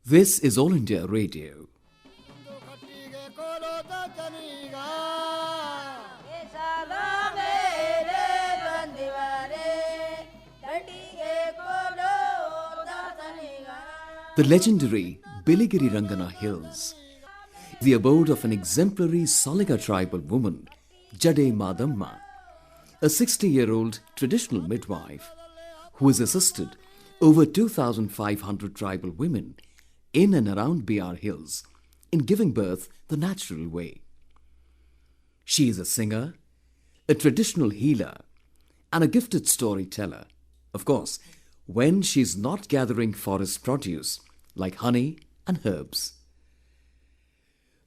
This is All India Radio. The legendary Biligiri Rangana Hills, the abode of an exemplary Soliga tribal woman, Jademadamma, a 60-year-old traditional midwife who has assisted over 2,500 tribal women in and around BR Hills in giving birth the natural way. She is a singer, a traditional healer, and a gifted storyteller, of course, when she is not gathering forest produce like honey and herbs.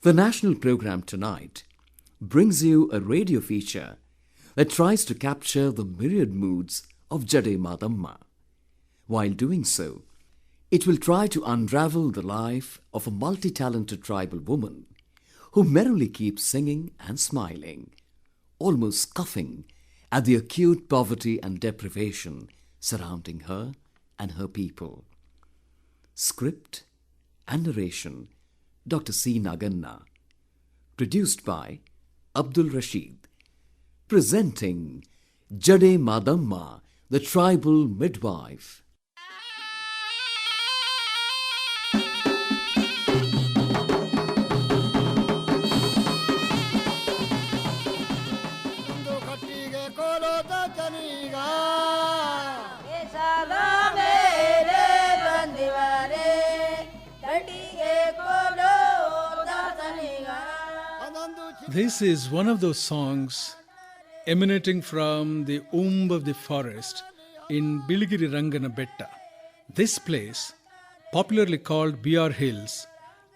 The national program tonight brings you a radio feature that tries to capture the myriad moods of Jademadamma. While doing so, it will try to unravel the life of a multi-talented tribal woman who merrily keeps singing and smiling, almost scoffing at the acute poverty and deprivation surrounding her and her people. Script and narration, Dr.C.Naganna. Produced by Abdul Rasheed. Presenting Jademadamma, the tribal midwife. This is one of those songs emanating from the womb of the forest in Biligiri Rangana Betta. This place, popularly called BR Hills,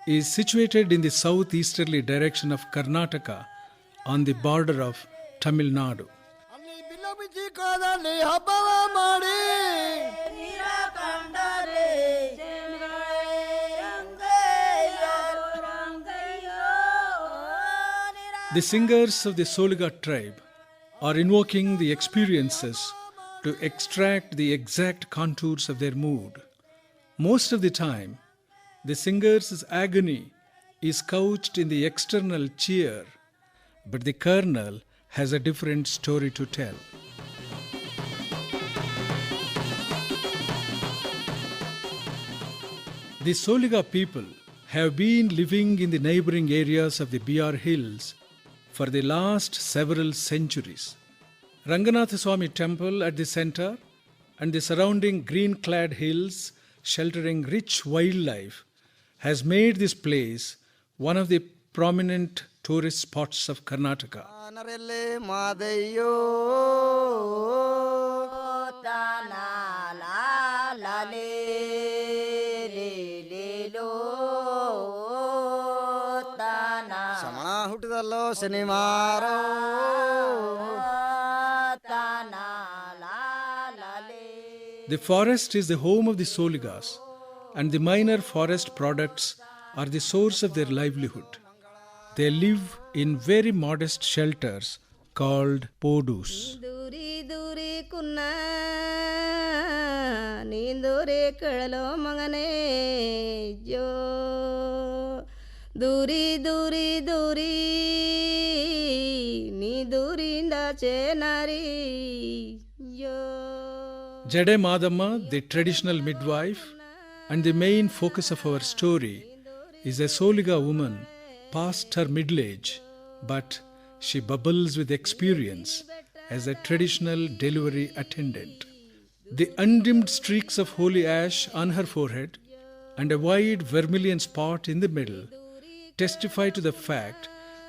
is situated in the southeasterly direction of Karnataka on the border of Tamil Nadu. The singers of the Soliga tribe are invoking the experiences to extract the exact contours of their mood. Most of the time, the singers' agony is couched in the external cheer, but the kernel has a different story to tell. The Soliga people have been living in the neighboring areas of the BR Hills for the last several centuries. Ranganatha Swami temple at the center and the surrounding green-clad hills sheltering rich wildlife has made this place one of the prominent tourist spots of Karnataka. The forest is the home of the Soligas, and the minor forest products are the source of their livelihood. They live in very modest shelters called podus. Jademadamma, the traditional midwife and the main focus of our story, is a Soliga woman past her middle age, but she bubbles with experience as a traditional delivery attendant. The undimmed streaks of holy ash on her forehead and a wide vermilion spot in the middle testify to the fact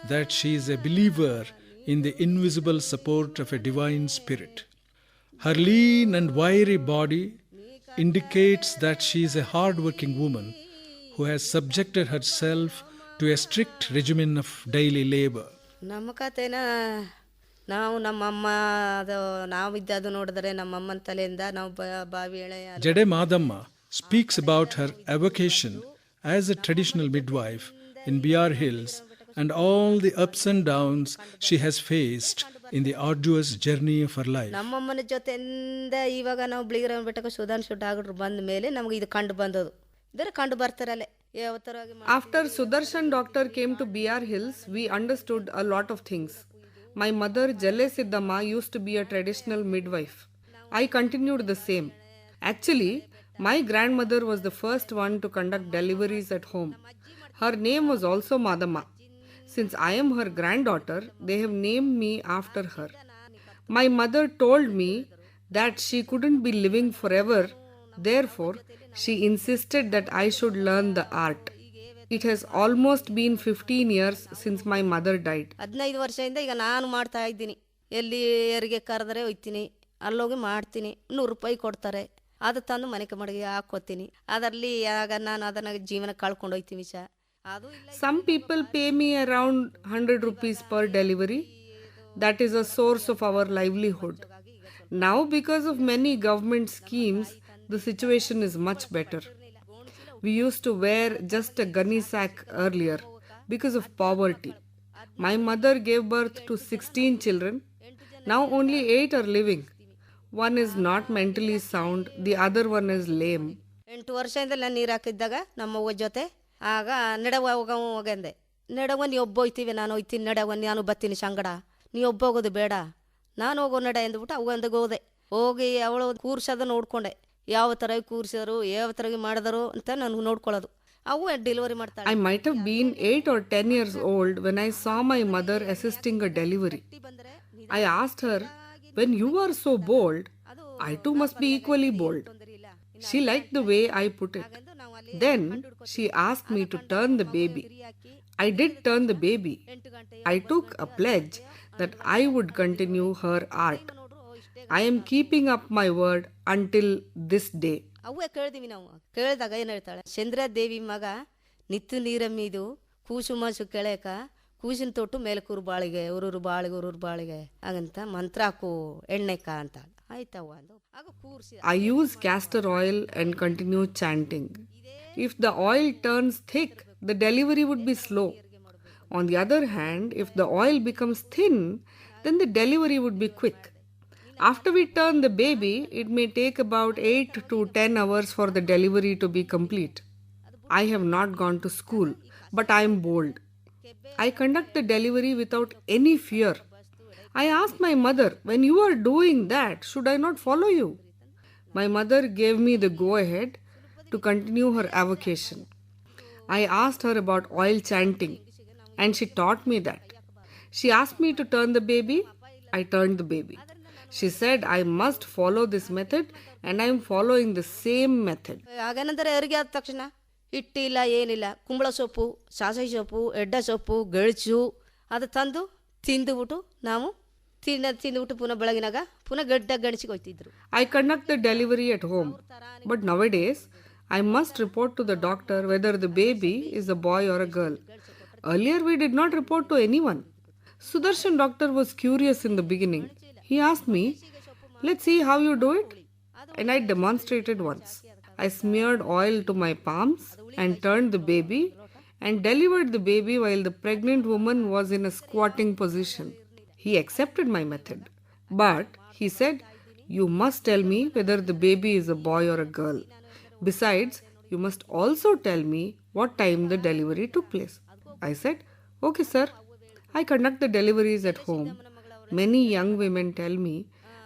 that she is a believer in the invisible support of a divine spirit. Her lean and wiry body indicates that she is a hard-working woman who has subjected herself to a strict regimen of daily labor. Jademadamma speaks about her avocation as a traditional midwife in BR Hills and all the ups and downs she has faced in the arduous journey of her life. ನಮ್ಮಮ್ಮನ ಜೊತೆಯಿಂದ ಇವಾಗ ನಾವು ಬಿಳಿಗಿರಿ ಬೆಟ್ಟಕ್ಕೆ ಸುಧಾರಿಸಿ doctor ಬಂದ ಮೇಲೆ ನಮಗೆ ಇದು ಕಂಡು ಬಂದದು. ಇದರ ಕಂಡು ಬರ್ತಾರಲ್ಲೇ ಯಾವತ್ತರಾಗಿ After Sudarshan doctor came to BR Hills, we understood a lot of things. My mother, Jademadamma, used to be a traditional midwife. I continued the same. Actually, my grandmother was the first one to conduct deliveries at home. Her name was also Madamma. Since I am her granddaughter, they have named me after her. My mother told me that she couldn't be living forever, therefore, she insisted that I should learn the art. It has almost been 15 years since my mother died. 15 ವರ್ಷದಿಂದ ಈಗ ನಾನು ಮಾಡ್ತಾ ಇದ್ದೀನಿ. ಎಲ್ಲಿ ಹೆರಿಗೆ ಕರೆದರೆ ಹೋಗ್ತೀನಿ, ಅಲ್ಲೋಗಿ ಮಾಡ್ತೀನಿ. 100 ರೂಪಾಯಿ ಕೊಡ್ತಾರೆ, ಅದು ತಂದು ಮನೆಗೆ ಮಡಿಗೆ ಹಾಕೋತೀನಿ. ಅದರಲ್ಲಿ ಆಗ ನಾನು ಅದನ್ನು ಜೀವನ ಕಳ್ಕೊಂಡು ಹೋಗ್ತೀನಿ ಸಹ. ಅದು Some people pay me around 100 rupees per delivery. That is a source of our livelihood. Now, because of many government schemes, the situation is much better. We used to wear just a gunny sack earlier because of poverty. My mother gave birth to 16 children. Now only 8 are living. One is not mentally sound, the other one is lame. 8 ವರ್ಷದಿಂದ ನಾನು ನೀರು ಹಾಕಿದ್ದಾಗ ನಮ್ಮ ಅವ್ವ ಜೊತೆ ಆಗ ನಡವ ಹೋಗಂದೆ. ನಡವ ನೀ ಒಬ್ಬ ಹೋಯ್ತೀವಿ, ನಾನು ಹೋಯ್ತೀನಿ ನಡವ, ನಾನು ಬರ್ತೀನಿ ಸಂಗಡ, ನೀ ಒಬ್ಬ ಹೋಗೋದು ಬೇಡ, ನಾನು ಹೋಗೋ ನಡ ಎಂದ್ಬಿಟ್ಟು ಅವಂದಿಗೆ ಹೋದೆ. ಹೋಗಿ ಅವಳು ಕೂರ್ಸೋದು ನೋಡ್ಕೊಂಡೆ, ಯಾವ ಥರ ಕೂರ್ಸಿದ್ರು ಯಾವ ಥರ ಮಾಡಿದ್ರು ಅಂತ ನನಗೆ ನೋಡ್ಕೊಳ್ಳೋದು. ಅವು ಡೆಲಿವರಿ ಮಾಡ್ತಾಳೆ. I might have been 8 or 10 years old when I saw my mother assisting a delivery. I asked her, when you are so bold, I too must be equally bold. She liked the way I put it. Then she asked me to turn the baby. I did turn the baby. I took a pledge that I would continue her art. I am keeping up my word until this day. ಅವೇ ಕೇಳಿದೀವಿ ನಾವು. ಕೇಳಿದಾಗ ಏನು ಹೇಳ್ತಾಳೆ, ಚಂದ್ರದೇವಿ ಮಗ ನಿತ್ತು ನೀರ ಮೀದು ಕೂಸು ಮಾಸು ಕೆಳಕ ಕೂಸಿನ ತೊಟ್ಟು ಮೇಲೆ ಕೂರು ಬಾಳಿಗೆ ಊರೂರು ಬಾಳಿಗೆ ಹಾಗಂತ ಮಂತ್ರ ಹಾಕು ಎಣ್ಣೆಕ ಅಂತ. ಆಯ್ತವ ಅಂದು ಆಗ ಕೂರಿಸಿ I use castor oil and continue chanting. If the oil turns thick, the delivery would be slow. On the other hand, if the oil becomes thin, then the delivery would be quick. After we turn the baby, it may take about 8 to 10 hours for the delivery to be complete. I have not gone to school, but I am bold. I conduct the delivery without any fear. I asked my mother, when you are doing that, should I not follow you? My mother gave me the go-ahead to continue her avocation. I asked her about oil chanting, and she taught me that. She asked me to turn the baby. I turned the baby. She said I must follow this method, and I am following the same method. ಆಗೇನಂದ್ರೆ ಹೆರಿಗೆ ಆದ ತಕ್ಷಣ ಹಿಟ್ಟಿಲ್ಲ ಏನಿಲ್ಲ, ಕುಂಬಳ ಸೊಪ್ಪು, ಸಾಸಿವೆ ಸೊಪ್ಪು, ಎಡ್ಡ ಸೊಪ್ಪು, ಗೆಳಚು ಅದು ತಂದು ತಿಂದುಬಿಟ್ಟು ನಾವು ತಿಂದುಬಿಟ್ಟು ಪುನಃ ಬೆಳಗಿನಾಗ ಪುನಃ ಗಡ್ಡ ಗಣಿಸಿಗೆ ಹೋಗ್ತಿದ್ರು. I conduct the delivery at home, but nowadays I must report to the doctor whether the baby is a boy or a girl. Earlier we did not report to anyone. Sudarshan doctor was curious in the beginning. He asked me, let's see how you do it. And I demonstrated once. I smeared oil to my palms and turned the baby and delivered the baby while the pregnant woman was in a squatting position. He accepted my method. But he said, you must tell me whether the baby is a boy or a girl. Besides, you must also tell me what time the delivery took place. I said, okay sir. I conduct the deliveries at home. Many young women tell me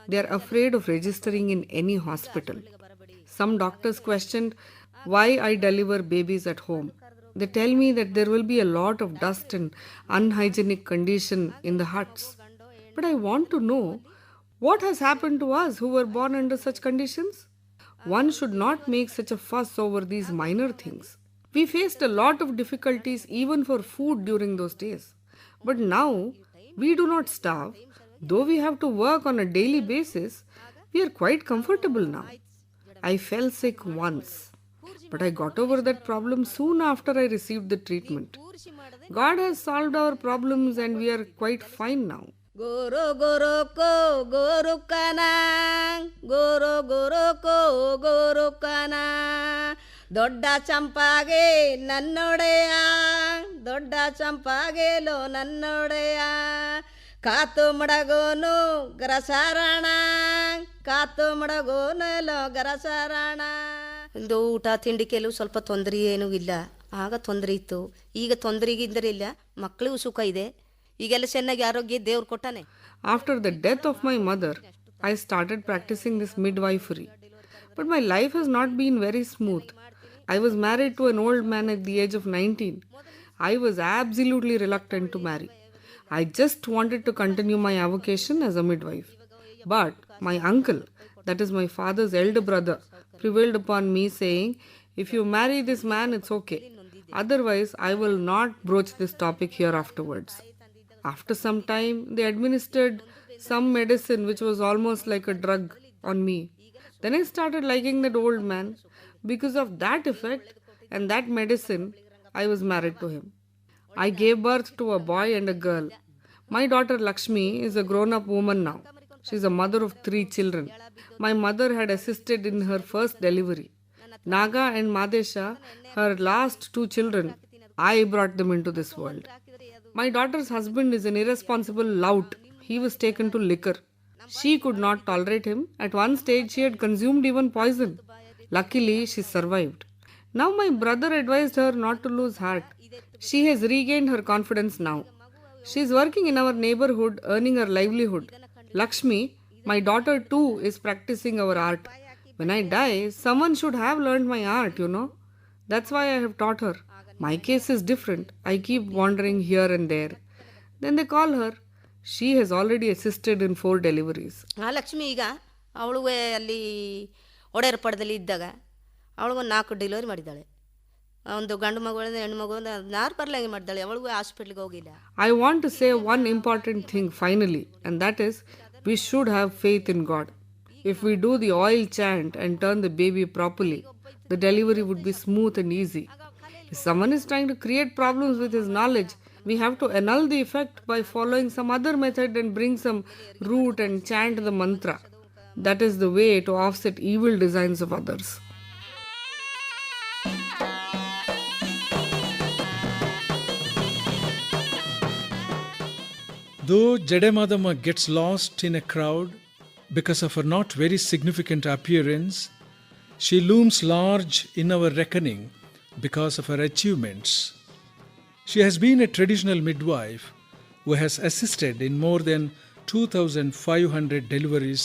they are afraid of registering in any hospital. Some doctors questioned why I deliver babies at home. They tell me that there will be a lot of dust and unhygienic condition in the huts. But I want to know what has happened to us who were born under such conditions. One should not make such a fuss over these minor things. We faced a lot of difficulties even for food during those days. But now we do not starve. Though we have to work on a daily basis, we are quite comfortable now. I fell sick once, but I got over that problem soon after I received the treatment. God has solved our problems and we are quite fine now. Goro goro ko goro kana, goro goro ko goro kana. ದೊಡ್ಡ ಚಂಪಾಗೆ ನನ್ನೊಡೆಯ, ದೊಡ್ಡ ಚಂಪಾಗೆಲೋ ನನ್ನೊಡೆಯ. ಕಾತು ಮಡಗೋನು ಗರಸಾರಣ, ಕಾತು ಮಡಗೋನಲೋ ಗರಸಾರಣ. ಒಂದು ಊಟ ತಿಂಡಿ ಕೆಲವು ಸ್ವಲ್ಪ ತೊಂದರೆ ಏನೂ ಇಲ್ಲ. ಆಗ ತೊಂದರೆ ಇತ್ತು, ಈಗ ತೊಂದರೆಗಿಂದರೆ ಇಲ್ಲ, ಮಕ್ಕಳಿಗೂ ಸುಖ ಇದೆ, ಈಗೆಲ್ಲ ಚೆನ್ನಾಗಿ ಆರೋಗ್ಯ ದೇವ್ರು ಕೊಟ್ಟಾನೆ. After the death of my mother, I started practicing this midwifery. But my life has not been very smooth. I was married to an old man at the age of 19. I was absolutely reluctant to marry. I just wanted to continue my avocation as a midwife. But my uncle, that is my father's elder brother, prevailed upon me saying, if you marry this man, it's okay. Otherwise, I will not broach this topic here afterwards. After some time, they administered some medicine which was almost like a drug on me. Then I started liking that old man. Because of that effect and that medicine, I was married to him. I gave birth to a boy and a girl. My daughter Lakshmi is a grown-up woman now. She is a mother of 3 children. My mother had assisted in her first delivery. Naga and Madesha, her last 2 children, I brought them into this world. My daughter's husband is an irresponsible lout. He was taken to liquor. She could not tolerate him. At one stage, she had consumed even poison. Luckily, she survived. Now my brother advised her not to lose heart. She has regained her confidence now. She is working in our neighborhood, earning her livelihood. Lakshmi, my daughter too, is practicing our art. When I die, someone should have learned my art, you know. That's why I have taught her. My case is different. I keep wandering here and there. Then they call her. She has already assisted in 4 deliveries. ಆ ಲಕ್ಷ್ಮಿ ಈಗ ಅವಳಿಗೆ ಅಲ್ಲಿ ಒಡೆಯರ ಪಡದಲ್ಲಿ ಇದ್ದಾಗ ಅವಳಿಗೊಂದು 4 delivery ಮಾಡಿದ್ದಾಳೆ. ಒಂದು ಗಂಡು ಮಗು ಹೆಣ್ಣು ಮಗು ನಾರ್ಮಲ್ ಆಗಿ ಮಾಡಿದ್ದಾಳೆ, ಅವಳಿಗೂ ಹಾಸ್ಪಿಟ್ಲಿಗೆ ಹೋಗಿಲ್ಲ. I want to say one important thing finally, and that is we should have faith in God. If we do the oil chant and turn the baby properly, the delivery would be smooth and easy. If someone is trying to create problems with his knowledge, we have to annul the effect by following some other method and bring some root and chant the mantra. That is the way to offset evil designs of others. Though Jademadamma gets lost in a crowd because of her not very significant appearance, she looms large in our reckoning because of her achievements. She has been a traditional midwife who has assisted in more than 2,500 deliveries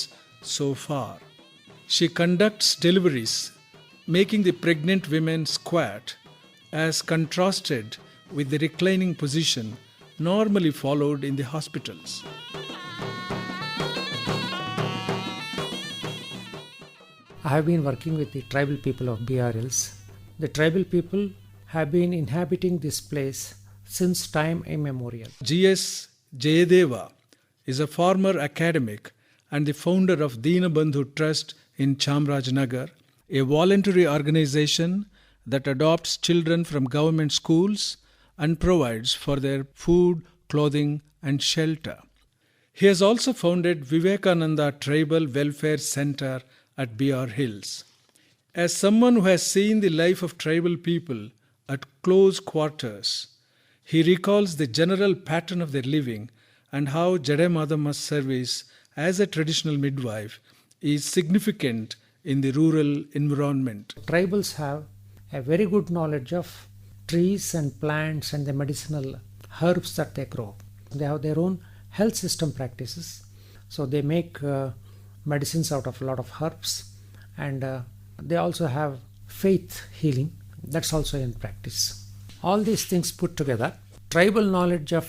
so far. She conducts deliveries, making the pregnant women squat, as contrasted with the reclining position normally followed in the hospitals. I have been working with the tribal people of BRLs. The tribal people have been inhabiting this place since time immemorial. G.S. J Diva is a former academic and the founder of Deenabandhu Trust in Chamarajanagar, a voluntary organization that adopts children from government schools and provides for their food, clothing and shelter. He has also founded Vivekananda Tribal Welfare Center at BR Hills. As someone who has seen the life of tribal people at close quarters, he recalls the general pattern of their living and how Jademadamma's service as a traditional midwife is significant in the rural environment. Tribals have a very good knowledge of trees and plants and the medicinal herbs that they grow. They have their own health system practices. So they make medicines out of a lot of herbs, and they also have faith healing. That's also in practice. All these things put together, tribal knowledge of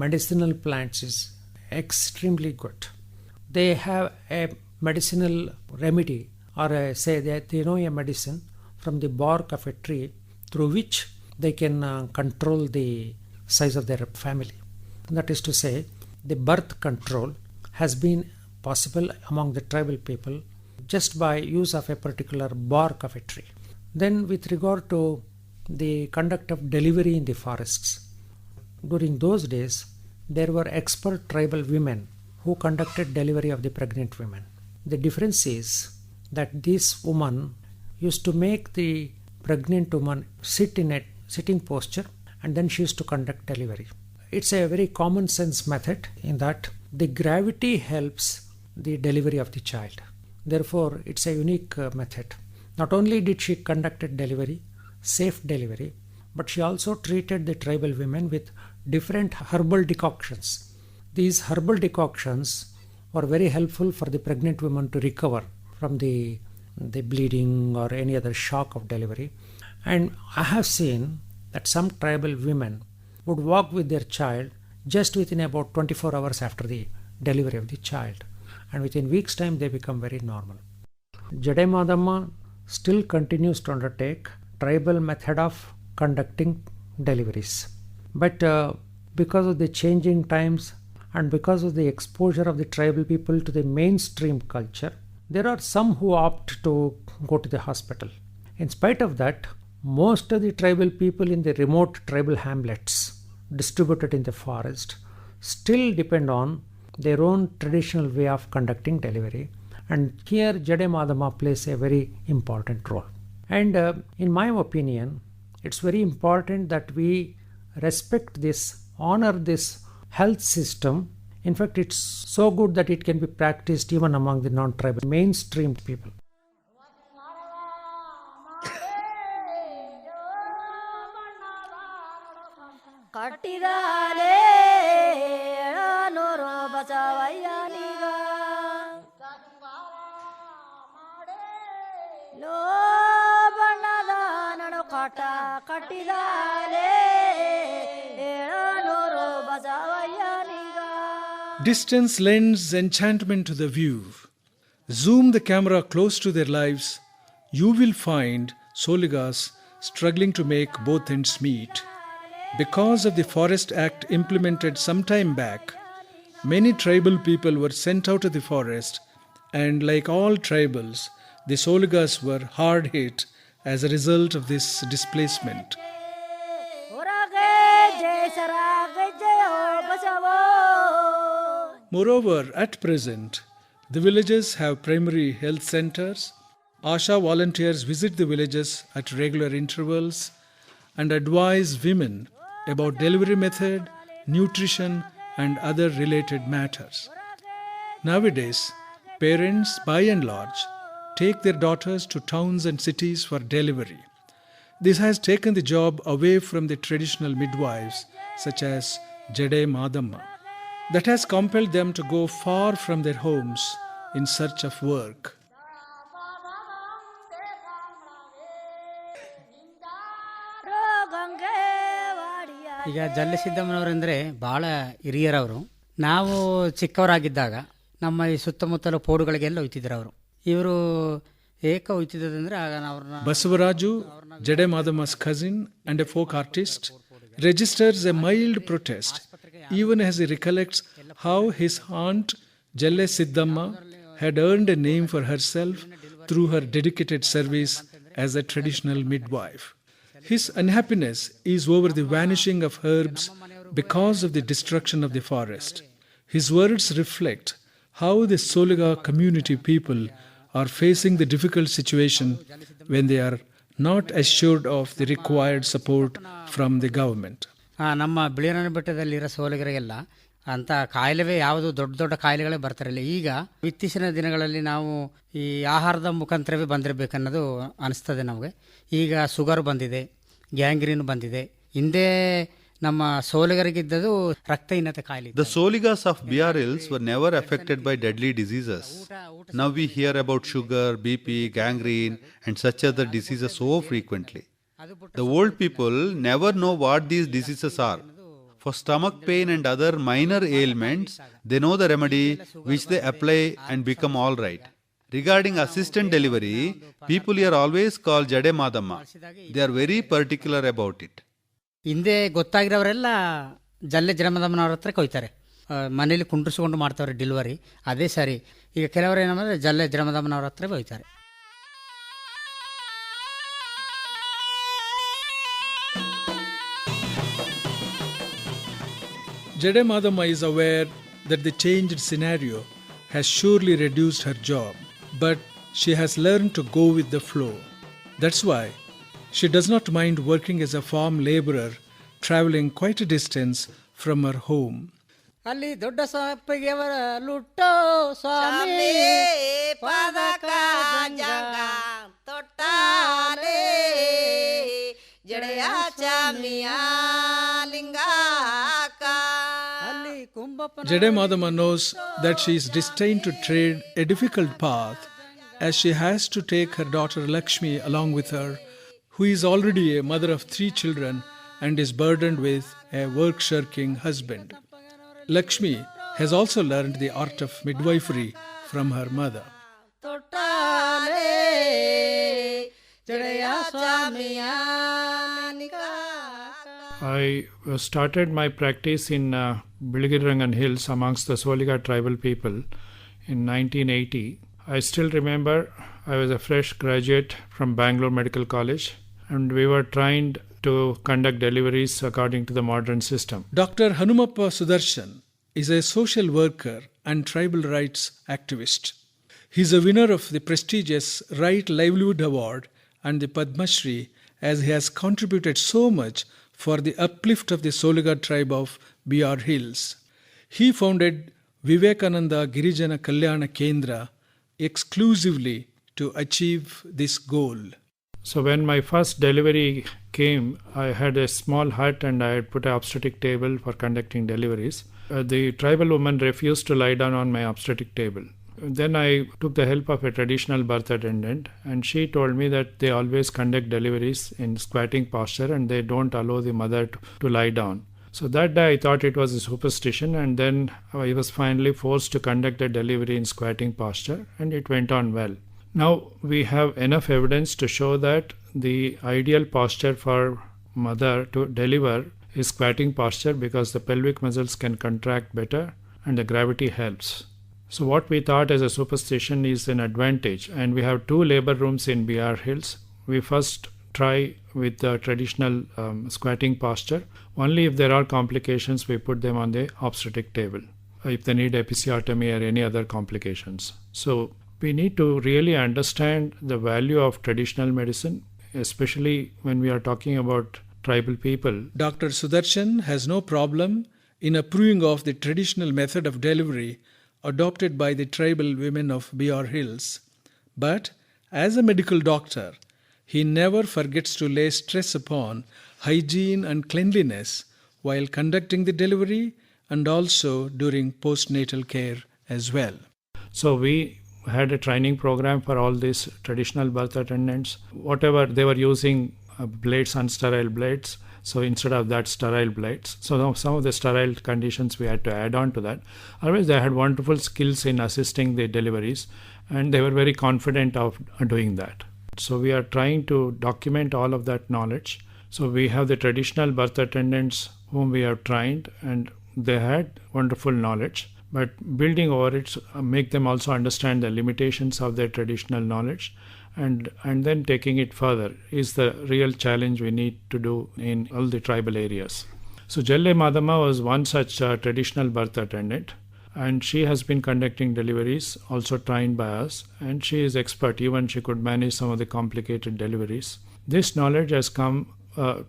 medicinal plants is extremely good. They have a medicinal remedy, or say that they know a medicine from the bark of a tree through which they can control the size of their family. That is to say, the birth control has been possible among the tribal people just by use of a particular bark of a tree. Then with regard to the conduct of delivery in the forests, during those days there were expert tribal women who conducted delivery of the pregnant women. The difference is that this woman used to make the pregnant woman sit in a sitting posture, and then she used to conduct delivery. It's a very common sense method in that the gravity helps the delivery of the child. Therefore, it's a unique method. Not only did she conduct delivery, safe delivery, but she also treated the tribal women with different herbal decoctions. These herbal decoctions were very helpful for the pregnant women to recover from the bleeding or any other shock of delivery. And I have seen that some tribal women would walk with their child just within about 24 hours after the delivery of the child. And within weeks' time, they become very normal. Jademadamma still continues to undertake tribal method of conducting deliveries. But because of the changing times and because of the exposure of the tribal people to the mainstream culture, there are some who opt to go to the hospital. In spite of that, most of the tribal people in the remote tribal hamlets distributed in the forest still depend on their own traditional way of conducting delivery. And here Jademadamma plays a very important role. And in my opinion, it's very important that we respect this, honor this health system. In fact, it's so good that it can be practiced even among the non-tribal mainstream people. Distance lends enchantment to the view. Zoom the camera close to their lives, you will find Soligas struggling to make both ends meet. Because of the Forest Act implemented some time back, many tribal people were sent out of the forest, and like all tribals, the Soligas were hard hit as a result of this displacement. Moreover, at present, the villages have primary health centers. Asha volunteers visit the villages at regular intervals and advise women about delivery method, nutrition, and other related matters. Nowadays, parents, by and large, take their daughters to towns and cities for delivery. This has taken the job away from the traditional midwives, such as Jademadamma. That has compelled them to go far from their homes in search of work. ಈಗ ಜಲ್ಲೆ ಸಿದ್ದಮ್ಮನವರೆಂದರೆ ಭಾಳ ಹಿರಿಯರವರು. ನಾವು ಚಿಕ್ಕವರಾಗಿದ್ದಾಗ ನಮ್ಮ ಈ ಸುತ್ತಮುತ್ತಲ ಪೋಡುಗಳಿಗೆಲ್ಲ ಒಯ್ತಿದ್ರು ಅವರು. ಇವರು ಏಕ ಒಯ್ತಿದ್ದಂದ್ರೆ ಆಗ ಅವ್ರನ್ನ Basavaraju, Jademadamma's cousin and a folk artist, registers a mild protest even as he recollects how his aunt Jalle Siddamma had earned a name for herself through her dedicated service as a traditional midwife. His unhappiness is over the vanishing of herbs because of the destruction of the forest. His words reflect how the Soliga community people are facing the difficult situation when they are not assured of the required support from the government. ನಮ್ಮ ಬಿಳಿಯರನ ಬೆಟ್ಟದಲ್ಲಿರೋ ಸೋಲಿಗರಿಗೆಲ್ಲ ಅಂಥ ಕಾಯಿಲೆವೇ ಯಾವುದು ದೊಡ್ಡ ದೊಡ್ಡ ಕಾಯಿಲೆಗಳೇ ಬರ್ತಾರಿಲ್ಲ. ಈಗ ಇತ್ತೀಚಿನ ದಿನಗಳಲ್ಲಿ ನಾವು ಈ ಆಹಾರದ ಮುಖಾಂತರವೇ ಬಂದಿರಬೇಕನ್ನೋದು ಅನಿಸ್ತದೆ ನಮಗೆ. ಈಗ ಶುಗರ್ ಬಂದಿದೆ, ಗ್ಯಾಂಗ್ರೀನ್ ಬಂದಿದೆ. ಹಿಂದೆ ನಮ್ಮ ಸೋಲಿಗರಿಗಿದ್ದದು ರಕ್ತಹೀನತೆ ಕಾಯಿಲೆ. The Soligas of BRLs were never affected by deadly diseases. Now we hear about sugar, BP, gangrene and such other diseases so frequently. The old people never know what these diseases are. For stomach pain and other minor ailments, they know the remedy which they apply and become all right. Regarding assistant delivery, people here always call Jademadamma. They are very particular about it. ಹಿಂದೆ ಗೊತ್ತಾಗಿರೋರೆಲ್ಲ ಜಲ್ಲೆ ಜಡಮದಮ್ಮನವ್ರ ಹತ್ರ ಕೊಯ್ತಾರೆ. ಮನೇಲಿ ಕುಂಡ್ರಿಸ್ಕೊಂಡು ಮಾಡ್ತಾವ್ರೆ delivery. ಅದೇ ಸರಿ. ಈಗ ಕೆಲವರು ಏನಂದ್ರೆ ಜಲ್ಲೆ ಜಡಮದಮ್ಮನವ್ರ ಹತ್ರ ಹೋಯ್ತಾರೆ. Jademadamma is aware that the changed scenario has surely reduced her job, but she has learned to go with the flow. That's why she does not mind working as a farm laborer, traveling quite a distance from her home. ಅಲ್ಲಿ ದೊಡ್ಡ ಸಪ್ಪಗೆ ಲುಟ್ಟೋ ಸ್ವಾಮಿ ಪಾದಕ ಜಂಗ ತೊಟ್ಟ tortale jadaya miya lingaka. Jademadamma knows that she is destined to tread a difficult path as she has to take her daughter Lakshmi along with her, who is already a mother of 3 children and is burdened with a work-shirking husband. Lakshmi has also learned the art of midwifery from her mother. I started my practice in Biligiri Hills amongst the Soliga tribal people in 1980. I still remember I was a fresh graduate from Bangalore Medical College and we were trained to conduct deliveries according to the modern system. Dr. Hanumappa Sudarshan is a social worker and tribal rights activist. He is a winner of the prestigious Right Livelihood Award and the Padma Shri as he has contributed so much for the uplift of the Soliga tribe of BR Hills. He founded Vivekananda Girijana Kalyana Kendra exclusively to achieve this goal. So when my first delivery came, I had a small hut and I had put an obstetric table for conducting deliveries. The tribal woman refused to lie down on my obstetric table. Then I took the help of a traditional birth attendant and she told me that they always conduct deliveries in squatting posture and they don't allow the mother to lie down. So that day I thought it was a superstition and then I was finally forced to conduct a delivery in squatting posture and it went on well. Now we have enough evidence to show that the ideal posture for mother to deliver is squatting posture because the pelvic muscles can contract better and the gravity helps. So what we thought as a superstition is an advantage and we have 2 labor rooms in BR Hills. We first try with the traditional squatting posture. Only if there are complications we put them on the obstetric table if they need episiotomy or any other complications. So we need to really understand the value of traditional medicine, especially when we are talking about tribal people. Dr. Sudarshan has no problem in approving of the traditional method of delivery adopted by the tribal women of BR Hills. But as a medical doctor, he never forgets to lay stress upon hygiene and cleanliness while conducting the delivery and also during postnatal care as well. So we had a training program for all these traditional birth attendants. Whatever they were using blades, unsterile blades. So instead of that, sterile blades. So some of the sterile conditions we had to add on to that. Otherwise, they had wonderful skills in assisting the deliveries and they were very confident of doing that. So we are trying to document all of that knowledge. So we have the traditional birth attendants whom we have trained and they had wonderful knowledge. But building over it, make them also understand the limitations of their traditional knowledge and then taking it further is the real challenge we need to do in all the tribal areas. So Jademadamma was one such traditional birth attendant and she has been conducting deliveries also trained by us and she is expert. Even she could manage some of the complicated deliveries. This knowledge has come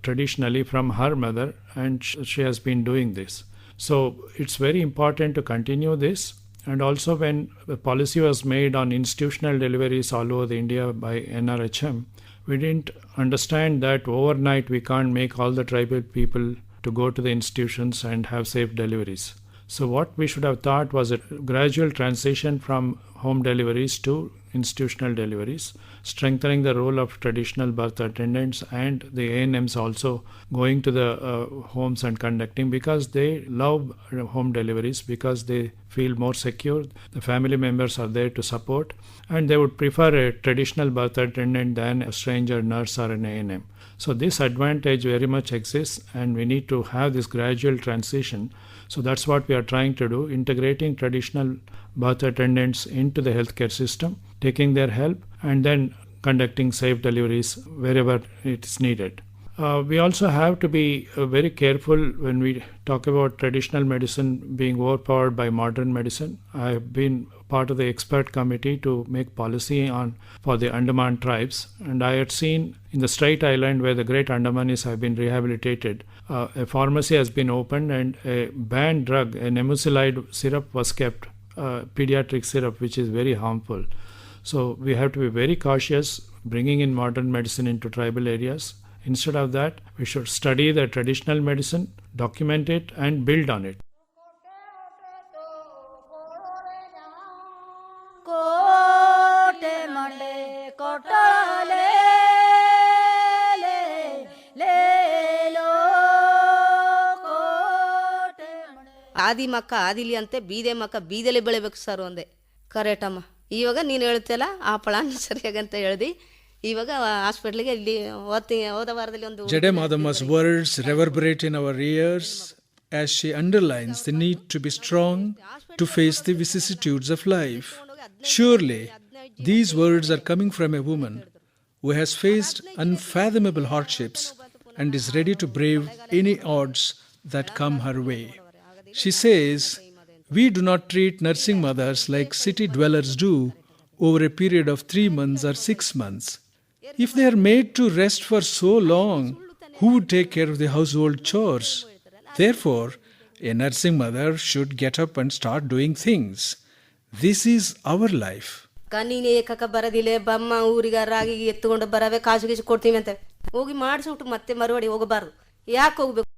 traditionally from her mother and she has been doing this. So it's very important to continue this. And also when the policy was made on institutional deliveries all over the India by NRHM, we didn't understand that overnight we can't make all the tribal people to go to the institutions and have safe deliveries. So what we should have thought was a gradual transition from home deliveries to institutional deliveries, strengthening the role of traditional birth attendants and the ANMs also going to the homes and conducting because they love home deliveries because they feel more secure. The family members are there to support and they would prefer a traditional birth attendant than a stranger nurse or an ANM. So this advantage very much exists and we need to have this gradual transition. So that's what we are trying to do, integrating traditional birth attendants into the healthcare system, taking their help and then conducting safe deliveries wherever it is needed. We also have to be very careful when we talk about traditional medicine being overpowered by modern medicine. I have been part of the expert committee to make policy for the Andaman tribes, and I had seen in the Strait Island where the great Andamanis have been rehabilitated, a pharmacy has been opened and a banned drug, an nemucilide syrup was kept, pediatric syrup, which is very harmful. So we have to be very cautious bringing in modern medicine into tribal areas. Instead of that, we should study the traditional medicine, document it, and build on it. ಆದಿ ಮಕ್ಕ ಆದಿಲಿ ಅಂತೆ ಬೀದೆ ಮಕ್ಕ ಬೀದೆಲೆ ಬೆಳಿಬೇಕು sir ಒಂದೇ ಕರೆಕ್ಟಮ್ಮ. ಇವಾಗ ನೀನು ಹೇಳ್ತಿಯಲ್ಲ ಆ plan ಸರಿಯಾಗಂತ ಹೇಳ್ದಿ. ಇವಾಗ ಹಾಸ್ಪಿಟ್ಲಿಗೆ ಇಲ್ಲಿ ಹೋದ ವಾರದಲ್ಲಿ ಒಂದು Jademadamma's words reverberate in our ears as she underlines the need to be strong to face the vicissitudes of life. Surely, these words are coming from a woman who has faced unfathomable hardships and is ready to brave any odds that come her way. She says, "We do not treat nursing mothers like city dwellers do over a period of 3 months or 6 months. If they are made to rest for so long, who would take care of the household chores? Therefore, a nursing mother should get up and start doing things. This is our life." ನೀನು ಏಕಕ್ಕ ಬರೋದಿಲ್ಲ ಬಮ್ಮ ಊರಿಗಾರಾಗಿ ಎತ್ತುಕೊಂಡು ಬರವೆ ಕಾಸು ಗೀಸು ಕೊಡ್ತೀವಿ ಅಂತ ಹೋಗಿ ಮಾಡಿಸ್ಬಿಟ್ಟು ಮತ್ತೆ ಮರುವಡಿ ಹೋಗಬಾರ್ದು. ಯಾಕೆ ಹೋಗ್ಬೇಕು?